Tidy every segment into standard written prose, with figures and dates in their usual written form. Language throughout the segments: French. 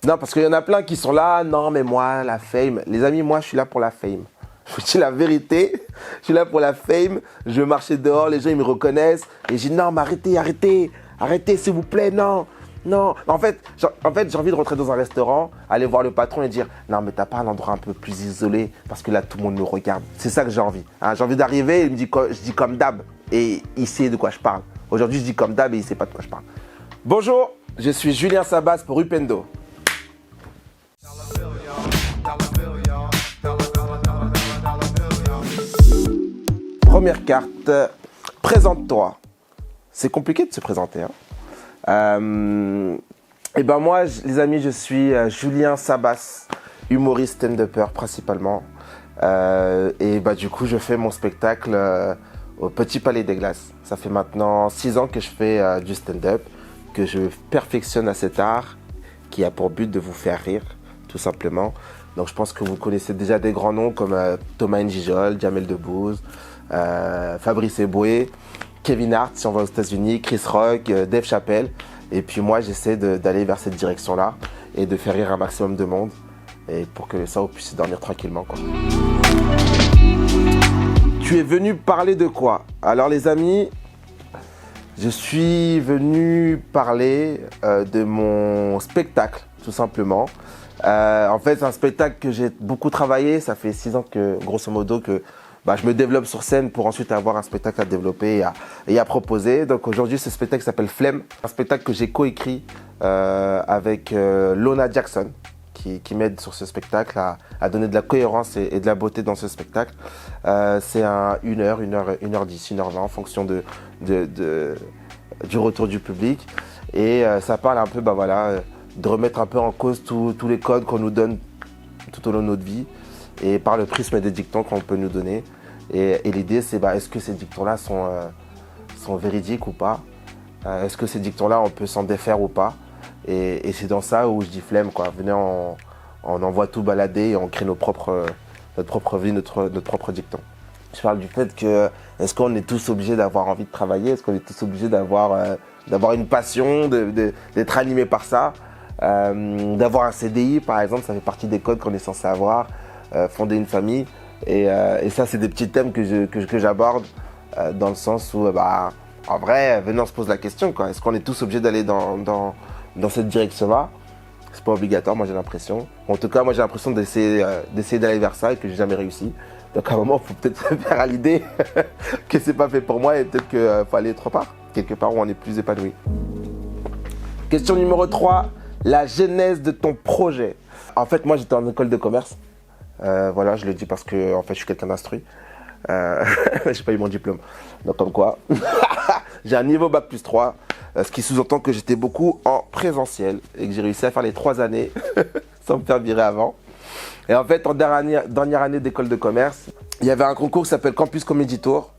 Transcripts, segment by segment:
Non, parce qu'il y en a plein qui sont là, non mais moi, la fame. Les amis, moi je suis là pour la fame. Je vous dis la vérité, je suis là pour la fame. Je vais marcher dehors, les gens ils me reconnaissent. Et je dis non mais arrêtez s'il vous plaît, non. Non, en fait, j'ai envie de rentrer dans un restaurant, aller voir le patron et dire non, mais t'as pas un endroit un peu plus isolé parce que là tout le monde me regarde. C'est ça que j'ai envie. Hein. J'ai envie d'arriver, je dis comme d'hab et il sait de quoi je parle. Aujourd'hui, je dis comme d'hab et il sait pas de quoi je parle. Bonjour, je suis Julien Sabas pour Upendo. Première carte, présente-toi. C'est compliqué de se présenter, hein. Et ben moi, les amis, je suis Julien Sabas, humoriste stand-upper principalement. Et bah du coup, je fais mon spectacle au Petit Palais des Glaces. Ça fait maintenant 6 ans que je fais du stand-up, que je perfectionne à cet art qui a pour but de vous faire rire, tout simplement. Donc je pense que vous connaissez déjà des grands noms comme Thomas N'Gijol, Jamel Debbouze, Fabrice Eboué, Kevin Hart si on va aux États-Unis, Chris Rock, Dave Chappelle. Et puis moi, j'essaie d'aller vers cette direction-là et de faire rire un maximum de monde. Et pour que ça, vous puissiez dormir tranquillement, quoi. Tu es venu parler de quoi? Alors les amis, je suis venu parler de mon spectacle, tout simplement. En fait, c'est un spectacle que j'ai beaucoup travaillé. Ça fait 6 ans que, grosso modo, que je me développe sur scène pour ensuite avoir un spectacle à développer et à proposer. Donc aujourd'hui, ce spectacle s'appelle Flemme. Un spectacle que j'ai coécrit avec Lona Jackson, qui m'aide sur ce spectacle à donner de la cohérence et de la beauté dans ce spectacle. C'est 1h10, 1h20 en fonction du retour du public. Et ça parle un peu de remettre un peu en cause tous les codes qu'on nous donne tout au long de notre vie et par le prisme des dictons qu'on peut nous donner. Et l'idée, c'est est-ce que ces dictons-là sont véridiques ou pas? Est-ce que ces dictons-là, on peut s'en défaire ou pas? Et c'est dans ça où je dis flemme, quoi. Venez, on envoie tout balader et on crée notre propre vie, notre propre dicton. Je parle du fait que, est-ce qu'on est tous obligés d'avoir envie de travailler? Est-ce qu'on est tous obligés d'avoir une passion, d'être animé par ça? D'avoir un CDI, par exemple, ça fait partie des codes qu'on est censé avoir. Fonder une famille et ça c'est des petits thèmes que j'aborde dans le sens où en vrai venez on se pose la question quoi. Est-ce qu'on est tous obligés d'aller dans cette direction-là? C'est pas obligatoire, moi j'ai l'impression. En tout cas moi j'ai l'impression d'essayer d'aller vers ça et que j'ai jamais réussi. Donc à un moment il faut peut-être se faire à l'idée que c'est pas fait pour moi et peut-être qu'il faut aller autre part, quelque part où on est plus épanoui. Question numéro 3, la genèse de ton projet. En fait moi j'étais en école de commerce. Voilà, je le dis parce que en fait, je suis quelqu'un d'instruit. J'ai pas eu mon diplôme. Donc comme quoi, j'ai un niveau bac+3, ce qui sous-entend que j'étais beaucoup en présentiel et que j'ai réussi à faire les 3 années sans me faire virer avant. Et en fait, en dernière année d'école de commerce, il y avait un concours qui s'appelle Campus Comedy Tour.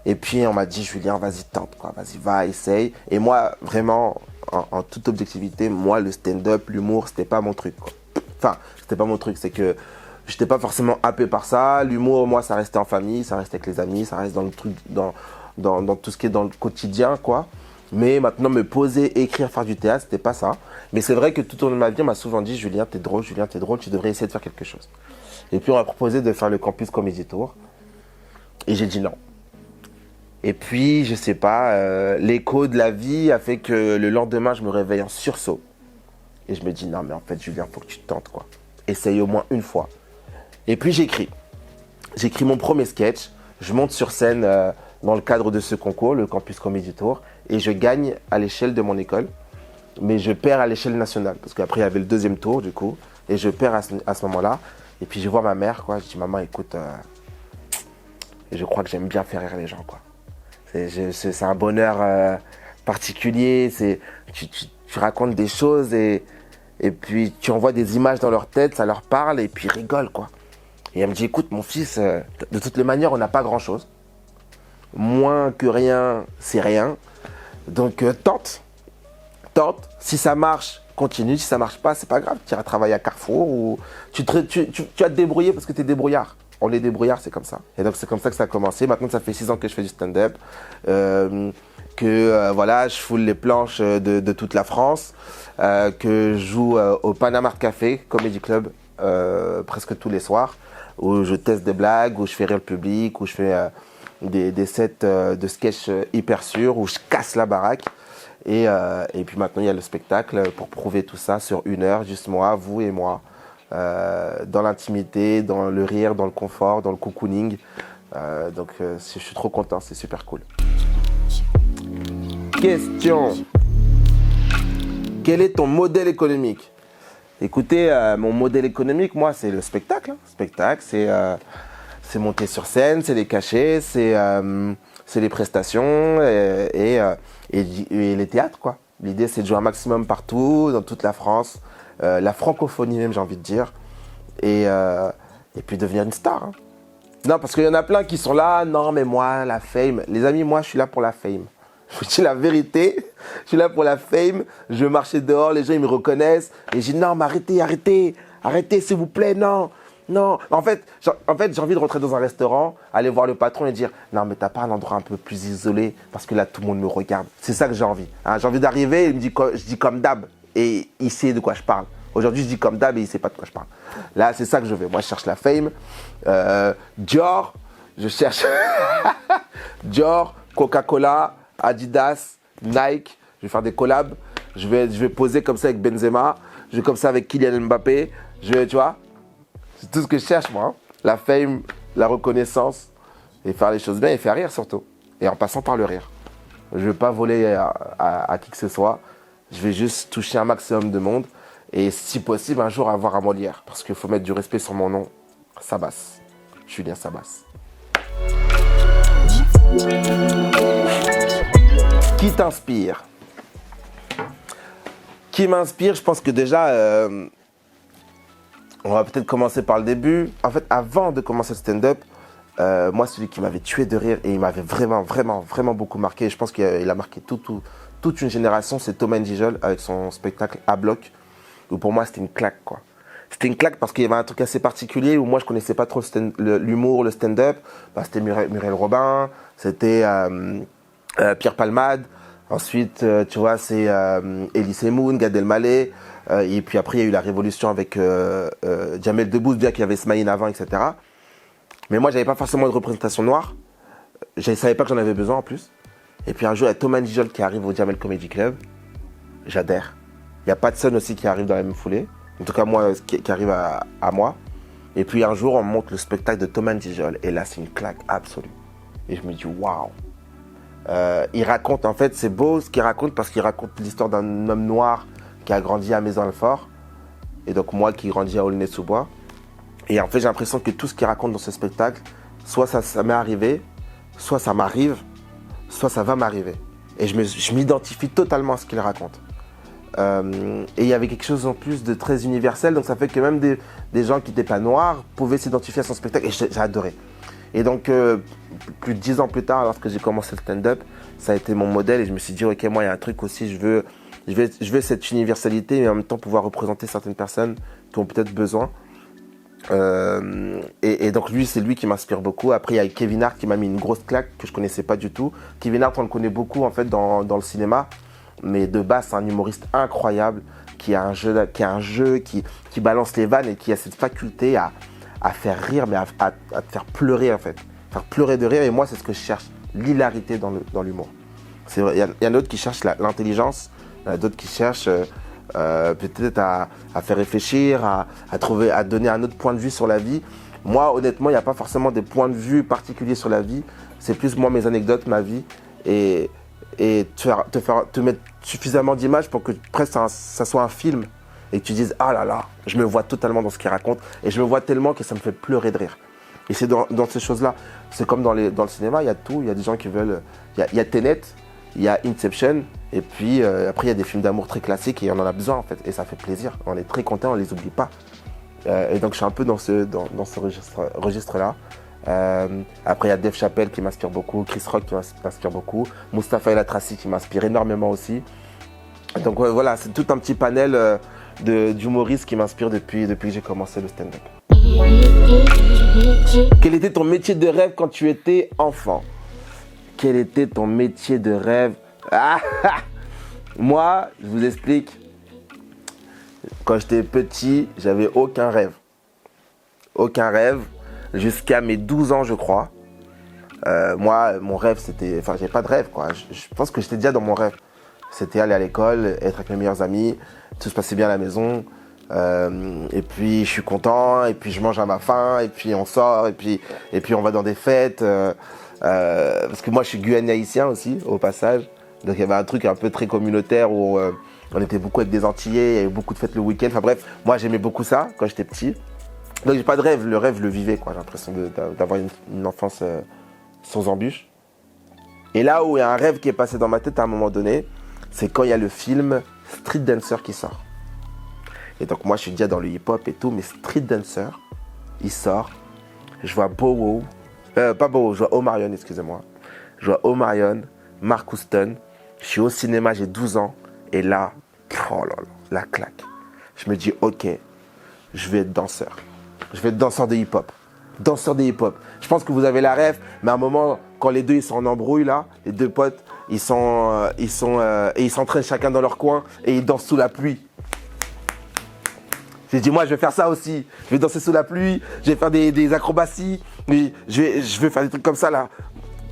Et puis on m'a dit, Julien, vas-y, tente, quoi. Vas-y, va, essaye. Et moi, vraiment, en toute objectivité, moi, le stand-up, l'humour, c'était pas mon truc, quoi. Enfin, c'était pas mon truc, c'est que j'étais pas forcément happé par ça. L'humour, moi, ça restait en famille, ça restait avec les amis, ça reste dans le truc, dans tout ce qui est dans le quotidien, quoi. Mais maintenant, me poser, écrire, faire du théâtre, c'était pas ça. Mais c'est vrai que tout au long de ma vie, on m'a souvent dit, Julien, t'es drôle, tu devrais essayer de faire quelque chose. Et puis, on m'a proposé de faire le Campus Comedy Tour. Et j'ai dit non. Et puis, je sais pas, l'écho de la vie a fait que le lendemain, je me réveille en sursaut. Et je me dis, non, mais en fait, Julien, faut que tu tentes, quoi. Essaye au moins une fois. Et puis j'écris mon premier sketch, je monte sur scène dans le cadre de ce concours, le Campus Comedy Tour, et je gagne à l'échelle de mon école, mais je perds à l'échelle nationale, parce qu'après il y avait le deuxième tour du coup, et je perds à ce moment-là, et puis je vois ma mère, quoi, je dis maman écoute, je crois que j'aime bien faire rire les gens, quoi. C'est un bonheur particulier, tu racontes des choses et puis tu envoies des images dans leur tête, ça leur parle et puis ils rigolent, quoi. Et elle me dit, écoute mon fils, de toutes les manières, on n'a pas grand-chose. Moins que rien, c'est rien. Donc tente. Si ça marche, continue. Si ça marche pas, c'est pas grave. Tu iras travailler à Carrefour ou tu vas te débrouiller parce que tu es débrouillard. On est débrouillard, c'est comme ça. Et donc c'est comme ça que ça a commencé. Maintenant, ça fait 6 ans que je fais du stand-up. que voilà, je foule les planches de toute la France, que je joue au Panama Art Café Comedy Club presque tous les soirs, où je teste des blagues, où je fais rire le public, où je fais des sets de sketch hyper sûrs, où je casse la baraque. Et puis maintenant, il y a le spectacle pour prouver tout ça sur 1 heure, juste moi, vous et moi, dans l'intimité, dans le rire, dans le confort, dans le cocooning. Donc je suis trop content, c'est super cool. Question. Quel est ton modèle économique? Écoutez, mon modèle économique, moi, c'est le spectacle. Spectacle, c'est monter sur scène, c'est les cachets, c'est les prestations et les théâtres, quoi. L'idée, c'est de jouer un maximum partout, dans toute la France, la francophonie même, j'ai envie de dire, et puis devenir une star. Hein. Non, parce qu'il y en a plein qui sont là, non, mais moi, la fame. Les amis, moi, je suis là pour la fame. Je dis la vérité, je suis là pour la fame. Je marchais dehors, les gens, ils me reconnaissent. Et je dis, non, mais arrêtez, s'il vous plaît, non. En fait, j'ai envie de rentrer dans un restaurant, aller voir le patron et dire, non, mais t'as pas un endroit un peu plus isolé parce que là, tout le monde me regarde. C'est ça que j'ai envie. Hein. J'ai envie d'arriver, je dis comme d'hab. Et il sait de quoi je parle. Aujourd'hui, je dis comme d'hab et il sait pas de quoi je parle. Là, c'est ça que je veux. Moi, je cherche la fame. Dior, je cherche Dior, Coca-Cola, Adidas, Nike. Je vais faire des collabs. Je vais poser comme ça avec Benzema. Je vais comme ça avec Kylian Mbappé. Tu vois, c'est tout ce que je cherche, moi. Hein. La fame, la reconnaissance et faire les choses bien et faire rire surtout. Et en passant par le rire. Je ne vais pas voler à qui que ce soit. Je vais juste toucher un maximum de monde. Et si possible, un jour avoir un Molière. Parce qu'il faut mettre du respect sur mon nom. Sabas. Julien Sabas. Qui t'inspire? Qui m'inspire? Je pense que déjà, on va peut-être commencer par le début. En fait, avant de commencer le stand-up, moi, celui qui m'avait tué de rire et il m'avait vraiment beaucoup marqué, et je pense qu'il a marqué toute une génération, c'est Thomas N'Gijol avec son spectacle A Bloc, où pour moi, c'était une claque, quoi. C'était une claque parce qu'il y avait un truc assez particulier où moi, je connaissais pas trop l'humour, le stand-up. Bah, c'était Muriel Robin, c'était Pierre Palmade. Ensuite, tu vois, c'est Elie Moon, Gad Elmaleh. Et puis après, il y a eu la révolution avec Jamel Debbouze, bien qu'il y avait Smaïn avant, etc. Mais moi, j'avais pas forcément de représentation noire. Je ne savais pas que j'en avais besoin en plus. Et puis un jour, il y a Thomas N'Gijol qui arrive au Jamel Comedy Club. J'adhère. Il y a Patson aussi qui arrive dans la même foulée. En tout cas, moi, qui arrive à moi. Et puis un jour, on monte le spectacle de Thomas N'Gijol. Et là, c'est une claque absolue. Et je me dis, waouh. Il raconte, en fait, c'est beau ce qu'il raconte parce qu'il raconte l'histoire d'un homme noir qui a grandi à Maisons-Alfort. Et donc moi qui grandis à Aulnay-sous-Bois. Et en fait, j'ai l'impression que tout ce qu'il raconte dans ce spectacle, soit ça m'est arrivé, soit ça m'arrive, soit ça va m'arriver. Et je m'identifie totalement à ce qu'il raconte. Et il y avait quelque chose en plus de très universel, donc ça fait que même des gens qui n'étaient pas noirs pouvaient s'identifier à son spectacle, et j'ai adoré. Et donc, plus de 10 ans plus tard, lorsque j'ai commencé le stand-up, ça a été mon modèle, et je me suis dit, ok, moi, il y a un truc aussi, je veux cette universalité, mais en même temps pouvoir représenter certaines personnes qui ont peut-être besoin. Et donc lui, c'est lui qui m'inspire beaucoup. Après, il y a Kevin Hart qui m'a mis une grosse claque que je connaissais pas du tout. Kevin Hart, on le connaît beaucoup en fait dans le cinéma, mais de base, c'est un humoriste incroyable qui a un jeu, qui balance les vannes et qui a cette faculté à faire rire, mais à te faire pleurer en fait, faire pleurer de rire. Et moi, c'est ce que je cherche, l'hilarité dans l'humour. Il y en a d'autres qui cherchent l'intelligence, il y en a d'autres qui cherchent peut-être à faire réfléchir, à donner un autre point de vue sur la vie. Moi, honnêtement, il n'y a pas forcément des points de vue particuliers sur la vie. C'est plus moi, mes anecdotes, ma vie. Et te mettre suffisamment d'images pour que presque ça soit un film. Et que tu dises, ah là là, je me vois totalement dans ce qu'il raconte. Et je me vois tellement que ça me fait pleurer de rire. Et c'est dans ces choses-là. C'est comme dans le cinéma, il y a tout. Il y a des gens qui veulent... Il y a Tenet, il y a Inception. Et puis après, il y a des films d'amour très classiques et on en a besoin en fait. Et ça fait plaisir. On est très content, on ne les oublie pas. Et donc je suis un peu dans ce registre-là. Après, il y a Dave Chappelle qui m'inspire beaucoup, Chris Rock qui m'inspire beaucoup, Mustapha El Atrassi qui m'inspire énormément aussi. Donc voilà, c'est tout un petit panel d'humoristes qui m'inspirent depuis que j'ai commencé le stand-up. Quel était ton métier de rêve quand tu étais enfant? Quel était ton métier de rêve Ah, moi, je vous explique. Quand j'étais petit, j'avais aucun rêve. Aucun rêve. Jusqu'à mes 12 ans, je crois. Moi, mon rêve, c'était... Enfin, j'avais pas de rêve, quoi. Je pense que j'étais déjà dans mon rêve. C'était aller à l'école, être avec mes meilleurs amis. Tout se passait bien à la maison. Et puis, je suis content. Et puis, je mange à ma faim. Et puis, on sort. Et puis on va dans des fêtes. Parce que moi, je suis guyanais-haïtien aussi, au passage. Donc, il y avait un truc un peu très communautaire où on était beaucoup avec des Antillais. Il y avait beaucoup de fêtes le week-end. Enfin bref, moi, j'aimais beaucoup ça quand j'étais petit. Donc, j'ai pas de rêve. Le rêve, je le vivais, quoi. J'ai l'impression d'avoir une enfance sans embûches. Et là où il y a un rêve qui est passé dans ma tête à un moment donné, c'est quand il y a le film Street Dancer qui sort. Et donc moi je suis déjà dans le hip-hop et tout, mais Street Dancer, il sort. Je vois Bow Wow, pas Bow Wow, je vois Omarion, excusez-moi. Je vois Omarion, Mark Houston. Je suis au cinéma, j'ai 12 ans. Et là, oh là là, la claque. Je me dis, ok, je vais être danseur. Je vais être danseur de hip-hop. Danseur de hip-hop. Je pense que vous avez la rêve, mais à un moment, quand les deux ils sont en embrouille là, les deux potes, ils s'entraînent chacun dans leur coin et ils dansent sous la pluie. J'ai dit moi je vais faire ça aussi. Je vais danser sous la pluie, je vais faire des acrobaties, je vais faire des trucs comme ça là.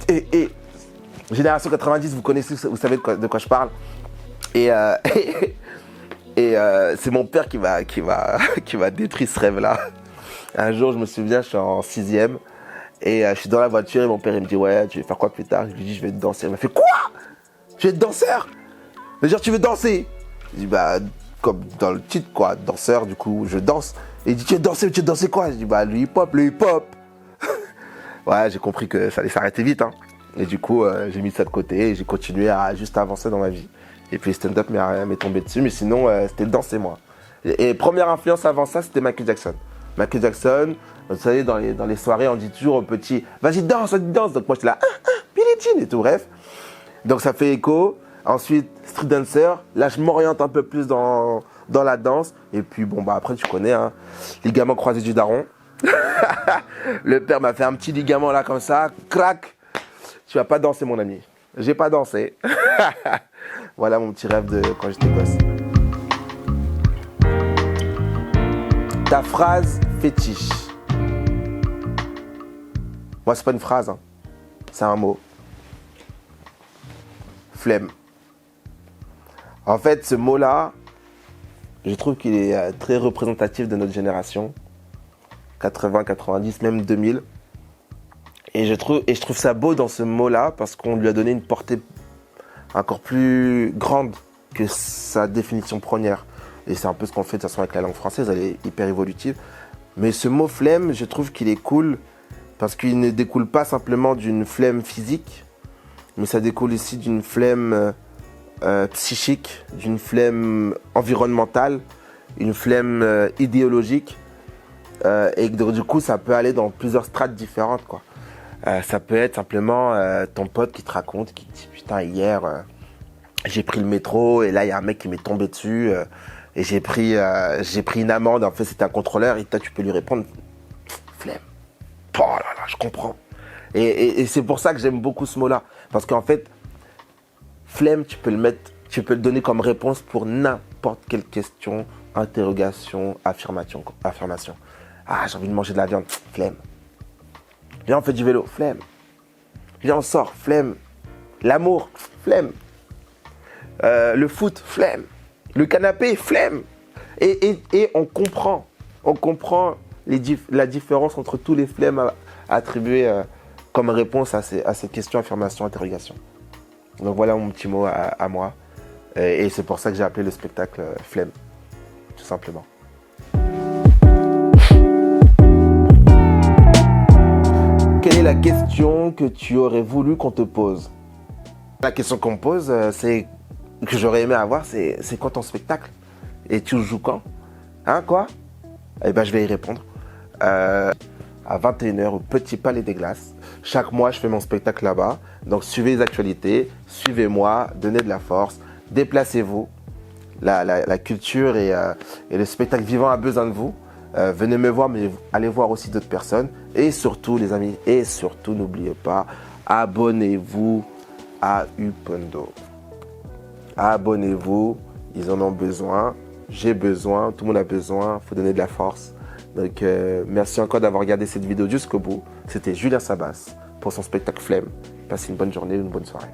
Et génération 90, vous connaissez, vous savez de quoi je parle. Et c'est mon père qui m'a détruit ce rêve là. Un jour, je me souviens, je suis en 6e et je suis dans la voiture et mon père il me dit ouais, tu veux faire quoi plus tard? Je lui dis je vais être danseur. Il m'a fait quoi? Tu veux être danseur? Mais genre tu veux danser? Je dis bah comme dans le titre quoi, danseur, du coup je danse. Et il dit tu veux danser quoi? Je dis bah le hip-hop. Ouais, j'ai compris que ça allait s'arrêter vite hein. Et du coup j'ai mis ça de côté et j'ai continué à juste avancer dans ma vie. Et puis stand-up m'est tombé dessus, mais sinon c'était danser moi. Et première influence avant ça, c'était Michael Jackson. Michael Jackson, vous savez, dans les soirées, on dit toujours au petit, vas-y danse. Donc moi j'étais là, Billie Jean et tout, bref. Donc ça fait écho. Ensuite, Street Dancer, là je m'oriente un peu plus dans la danse. Et puis bon, bah après tu connais, hein, ligament croisé du daron. Le père m'a fait un petit ligament là comme ça, crac. Tu vas pas danser mon ami. J'ai pas dansé. Voilà mon petit rêve de quand j'étais gosse. Ta phrase fétiche. Moi, c'est pas une phrase, hein. C'est un mot. Flemme. En fait, ce mot-là, je trouve qu'il est très représentatif de notre génération. 80, 90, même 2000. Et je trouve ça beau dans ce mot-là parce qu'on lui a donné une portée encore plus grande que sa définition première. Et c'est un peu ce qu'on fait de toute façon avec la langue française, elle est hyper évolutive. Mais ce mot flemme, je trouve qu'il est cool parce qu'il ne découle pas simplement d'une flemme physique, mais ça découle aussi d'une flemme psychique, d'une flemme environnementale, une flemme idéologique. Et du coup, ça peut aller dans plusieurs strates différentes, quoi. Ça peut être simplement ton pote qui te raconte, qui te dit putain hier j'ai pris le métro et là il y a un mec qui m'est tombé dessus et j'ai pris une amende, en fait c'était un contrôleur et toi tu peux lui répondre flemme. Oh là là, je comprends. Et c'est pour ça que j'aime beaucoup ce mot-là. Parce qu'en fait, flemme, tu peux le donner comme réponse pour n'importe quelle question, interrogation, affirmation. Ah, j'ai envie de manger de la viande, flemme. Viens, on fait du vélo, flemme. Viens, on sort, flemme. L'amour, flemme. Le foot, flemme. Le canapé, flemme. Et on comprend la différence entre tous les flemmes attribués comme réponse à ces questions, affirmations, interrogations. Donc voilà mon petit mot à moi. Et c'est pour ça que j'ai appelé le spectacle Flemme, tout simplement. Quelle est la question que tu aurais voulu qu'on te pose? La question qu'on me pose, que j'aurais aimé avoir, c'est quand ton spectacle? Et tu joues quand? Hein, quoi? Eh ben, je vais y répondre. À 21h au Petit Palais des Glaces. Chaque mois, je fais mon spectacle là-bas. Donc, suivez les actualités, suivez-moi, donnez de la force, déplacez-vous. La culture et le spectacle vivant a besoin de vous. Venez me voir, mais allez voir aussi d'autres personnes. Et surtout, les amis, n'oubliez pas, abonnez-vous à Upondo. Abonnez-vous, ils en ont besoin. J'ai besoin, tout le monde a besoin, il faut donner de la force. Donc merci encore d'avoir regardé cette vidéo jusqu'au bout. C'était Julien Sabas pour son spectacle Flemme. Passez une bonne journée, une bonne soirée.